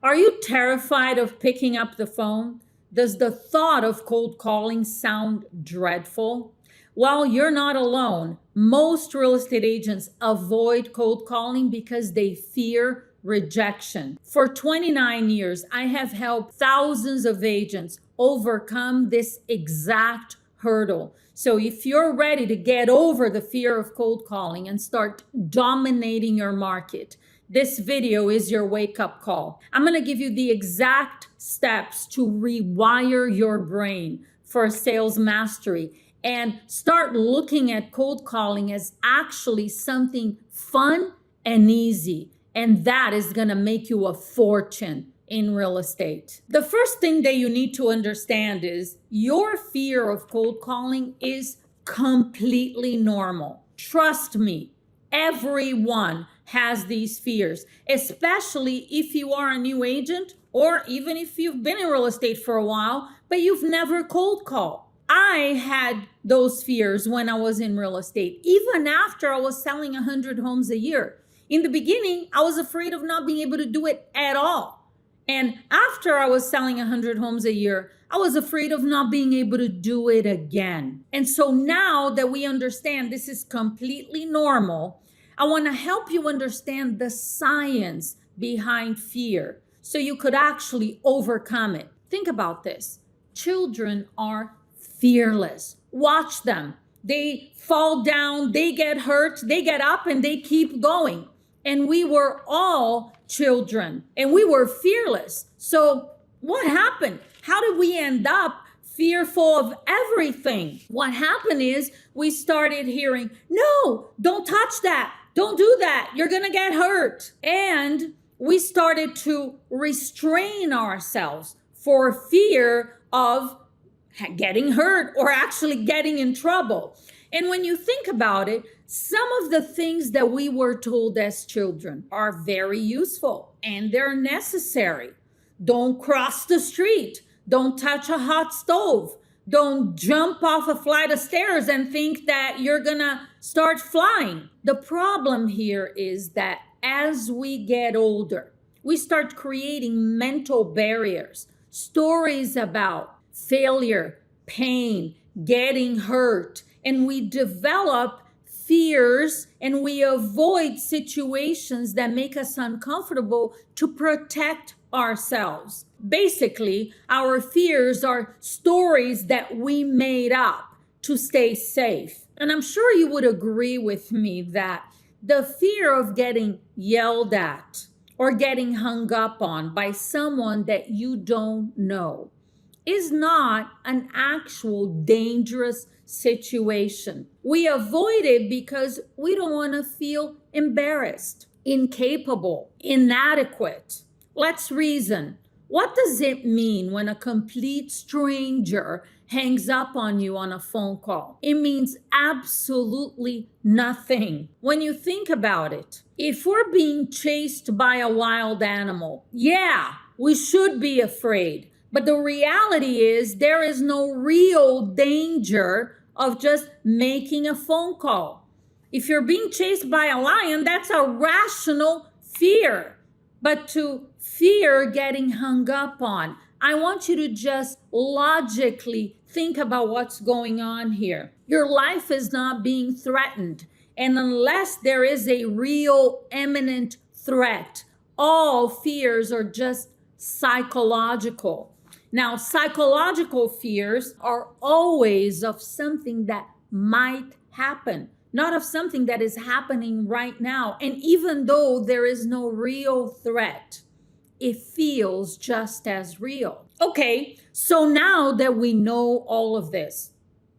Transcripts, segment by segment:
Are you terrified of picking up the phone? Does the thought of cold calling sound dreadful? Well, you're not alone. Most real estate agents avoid cold calling because they fear rejection. For 29 years, I have helped thousands of agents overcome this exact hurdle. So if you're ready to get over the fear of cold calling and start dominating your market, this video is your wake-up call. I'm going to give you the exact steps to rewire your brain for sales mastery and start looking at cold calling as actually something fun and easy. And that is going to make you a fortune in real estate. The first thing that you need to understand is your fear of cold calling is completely normal. Trust me, everyone has these fears, especially if you are a new agent or even if you've been in real estate for a while, but you've never cold called. I had those fears when I was in real estate, even after I was selling 100 homes a year. In the beginning, I was afraid of not being able to do it at all. And after I was selling 100 homes a year, I was afraid of not being able to do it again. And so now that we understand this is completely normal, I want to help you understand the science behind fear so you could actually overcome it. Think about this. Children are fearless. Watch them. They fall down, they get hurt, they get up, and they keep going. And we were all children and we were fearless. So what happened? How did we end up fearful of everything? What happened is we started hearing, no, don't touch that. Don't do that. You're going to get hurt. And we started to restrain ourselves for fear of getting hurt or actually getting in trouble. And when you think about it, some of the things that we were told as children are very useful and they're necessary. Don't cross the street. Don't touch a hot stove. Don't jump off a flight of stairs and think that you're gonna start flying. The problem here is that as we get older, we start creating mental barriers, stories about failure, pain, getting hurt, and we develop fears and we avoid situations that make us uncomfortable to protect ourselves. Basically, our fears are stories that we made up to stay safe. And I'm sure you would agree with me that the fear of getting yelled at or getting hung up on by someone that you don't know is not an actual dangerous situation. We avoid it because we don't want to feel embarrassed, incapable, inadequate. Let's reason. What does it mean when a complete stranger hangs up on you on a phone call? It means absolutely nothing. When you think about it, if we're being chased by a wild animal, yeah, we should be afraid. But the reality is there is no real danger of just making a phone call. If you're being chased by a lion, that's a rational fear. But to fear getting hung up on, I want you to just logically think about what's going on here. Your life is not being threatened. And unless there is a real imminent threat, all fears are just psychological. Now, psychological fears are always of something that might happen, not of something that is happening right now. And even though there is no real threat, it feels just as real. Okay, so now that we know all of this,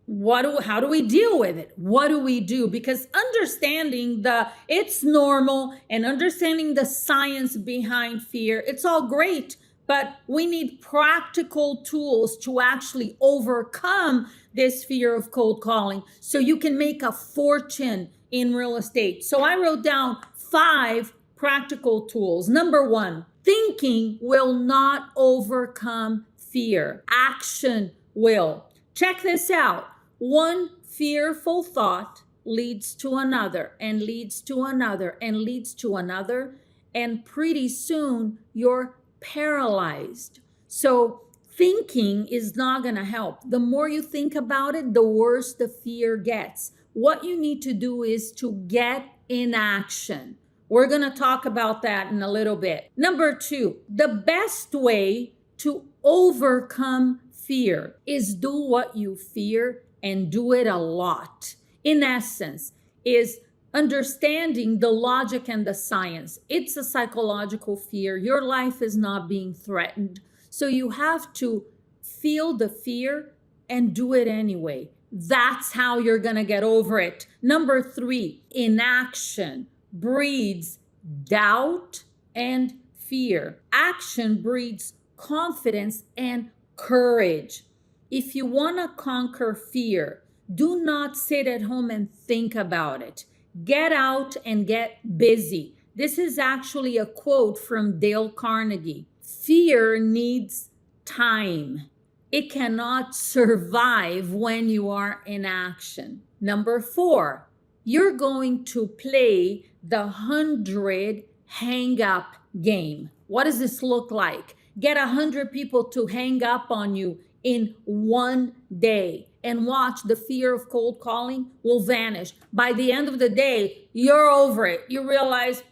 how do we deal with it? What do we do? Because understanding it's normal and understanding the science behind fear, it's all great. But we need practical tools to actually overcome this fear of cold calling so you can make a fortune in real estate. So I wrote down 5 practical tools. Number 1, thinking will not overcome fear. Action will. Check this out. One fearful thought leads to another and leads to another and leads to another. And pretty soon you're paralyzed. So thinking is not going to help. The more you think about it, the worse the fear gets. What you need to do is to get in action. We're going to talk about that in a little bit. Number 2, the best way to overcome fear is do what you fear and do it a lot. In essence, is understanding the logic and the science. It's a psychological fear. Your life is not being threatened. So you have to feel the fear and do it anyway. That's how you're going to get over it. Number 3, inaction breeds doubt and fear. Action breeds confidence and courage. If you want to conquer fear, do not sit at home and think about it. Get out and get busy. This is actually a quote from Dale Carnegie. Fear needs time. It cannot survive when you are in action. Number 4, you're going to play the 100 hang up game. What does this look like? Get 100 people to hang up on you in one day, and watch the fear of cold calling will vanish. By the end of the day, you're over it. You realize,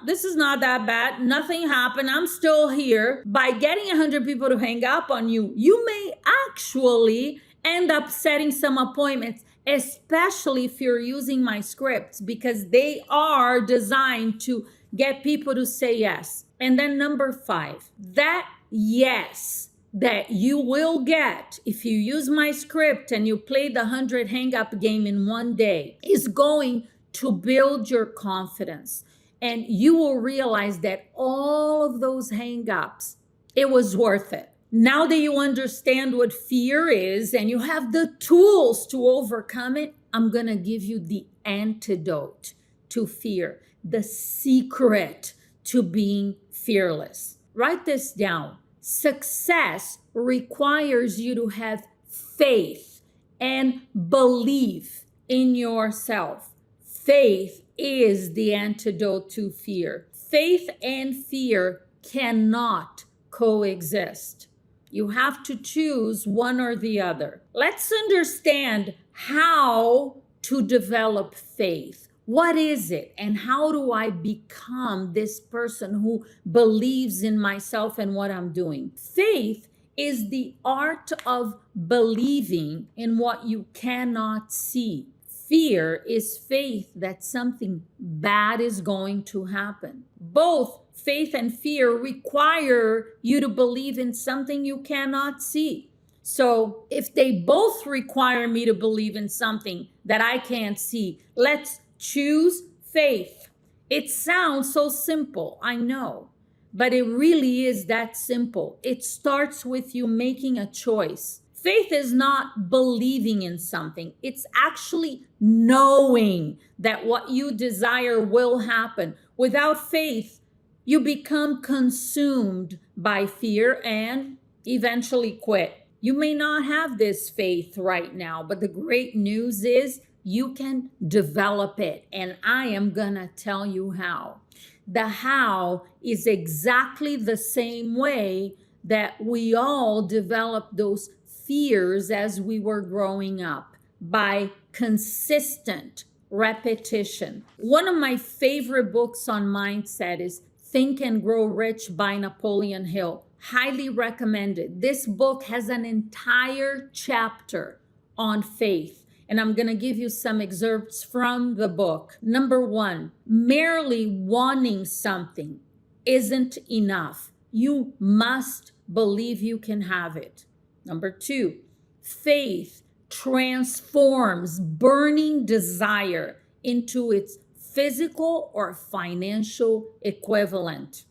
this is not that bad. Nothing happened. I'm still here. By getting 100 people to hang up on you, you may actually end up setting some appointments, especially if you're using my scripts, because they are designed to get people to say yes. And then number 5, that yes that you will get if you use my script and you play the 100 hang up game in one day is going to build your confidence. And you will realize that all of those hang ups, it was worth it. Now that you understand what fear is and you have the tools to overcome it, I'm going to give you the antidote to fear, the secret to being fearless. Write this down. Success requires you to have faith and belief in yourself. Faith is the antidote to fear. Faith and fear cannot coexist. You have to choose one or the other. Let's understand how to develop faith. What is it? And how do I become this person who believes in myself and what I'm doing? Faith is the art of believing in what you cannot see. Fear is faith that something bad is going to happen. Both faith and fear require you to believe in something you cannot see. So if they both require me to believe in something that I can't see, let's choose faith. It sounds so simple, I know, but it really is that simple. It starts with you making a choice. Faith is not believing in something. It's actually knowing that what you desire will happen. Without faith, you become consumed by fear and eventually quit. You may not have this faith right now, but the great news is you can develop it, and I am gonna tell you how. The how is exactly the same way that we all developed those fears as we were growing up, by consistent repetition. One of my favorite books on mindset is Think and Grow Rich by Napoleon Hill. Highly recommended. This book has an entire chapter on faith. And I'm going to give you some excerpts from the book. Number 1, merely wanting something isn't enough. You must believe you can have it. Number 2, faith transforms burning desire into its physical or financial equivalent.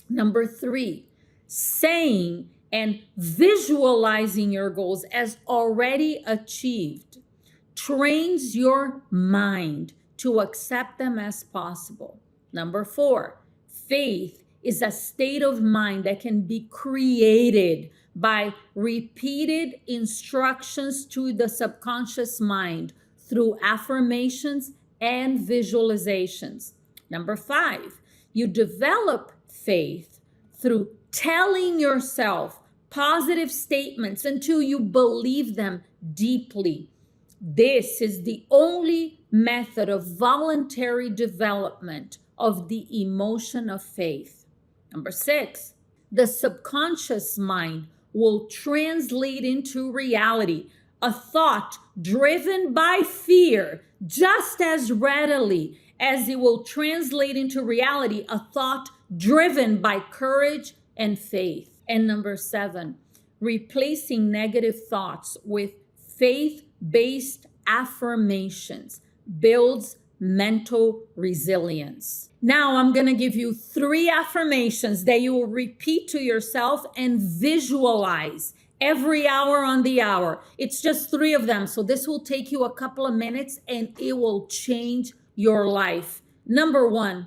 Number 3, saying and visualizing your goals as already achieved trains your mind to accept them as possible. Number 4, faith is a state of mind that can be created by repeated instructions to the subconscious mind through affirmations and visualizations. Number 5, you develop faith through telling yourself positive statements until you believe them deeply. This is the only method of voluntary development of the emotion of faith. Number 6, the subconscious mind will translate into reality a thought driven by fear just as readily as it will translate into reality a thought driven by courage and faith. And number 7, replacing negative thoughts with faith-based affirmations builds mental resilience. Now I'm going to give you 3 affirmations that you will repeat to yourself and visualize every hour on the hour. It's just 3 of them, so this will take you a couple of minutes and it will change your life. Number 1,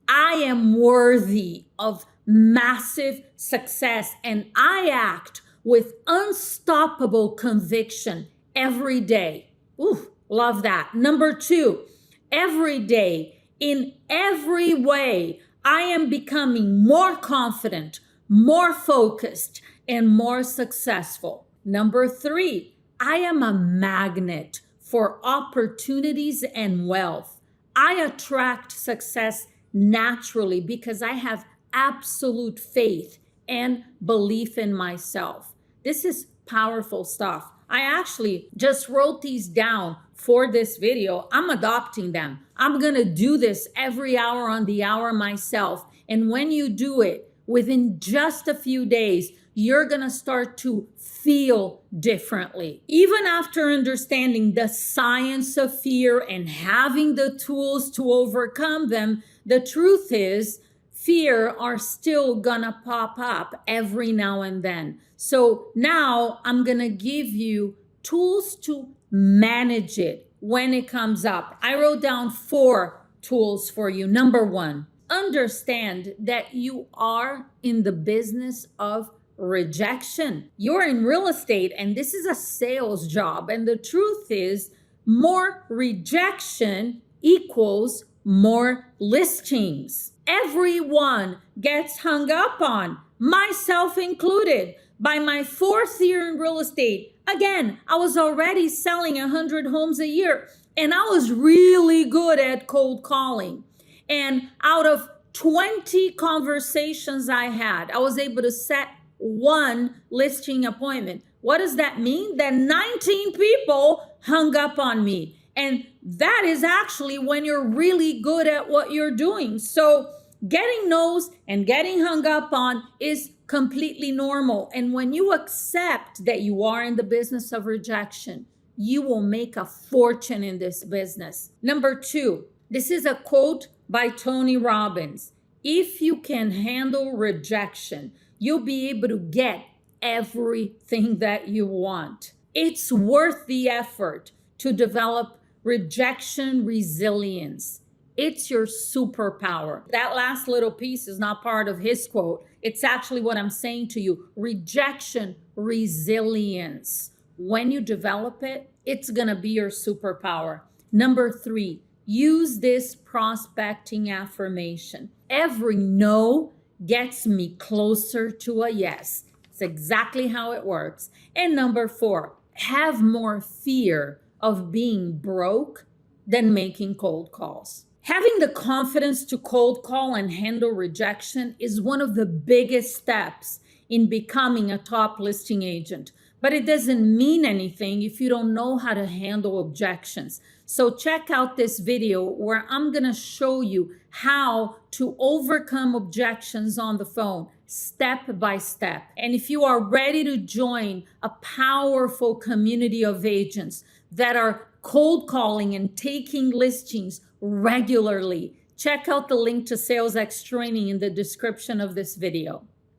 I am worthy of massive success and I act with unstoppable conviction every day. Ooh, love that. Number 2, every day, in every way, I am becoming more confident, more focused, and more successful. Number 3, I am a magnet for opportunities and wealth. I attract success naturally because I have absolute faith and belief in myself. This is powerful stuff. I actually just wrote these down for this video. I'm adopting them. I'm going to do this every hour on the hour myself. And when you do it, within just a few days, you're going to start to feel differently. Even after understanding the science of fear and having the tools to overcome them, the truth is fear are still gonna pop up every now and then. So now I'm gonna give you tools to manage it when it comes up. I wrote down 4 tools for you. Number 1, understand that you are in the business of rejection. You're in real estate and this is a sales job. And the truth is, more rejection equals more listings. Everyone gets hung up on, myself included. By my 4th year in real estate, again, I was already selling 100 homes a year and I was really good at cold calling. And out of 20 conversations I had, I was able to set 1 listing appointment. What does that mean? That 19 people hung up on me. And that is actually when you're really good at what you're doing. So getting no's and getting hung up on is completely normal. And when you accept that you are in the business of rejection, you will make a fortune in this business. Number 2, this is a quote by Tony Robbins. If you can handle rejection, you'll be able to get everything that you want. It's worth the effort to develop rejection resilience. It's your superpower. That last little piece is not part of his quote. It's actually what I'm saying to you. Rejection resilience. When you develop it, it's going to be your superpower. Number 3, use this prospecting affirmation. Every no gets me closer to a yes. It's exactly how it works. And number 4, have more fear of being broke than making cold calls. Having the confidence to cold call and handle rejection is one of the biggest steps in becoming a top listing agent. But it doesn't mean anything if you don't know how to handle objections. So check out this video where I'm going to show you how to overcome objections on the phone step by step. And if you are ready to join a powerful community of agents that are cold calling and taking listings regularly, check out the link to SalesX training in the description of this video.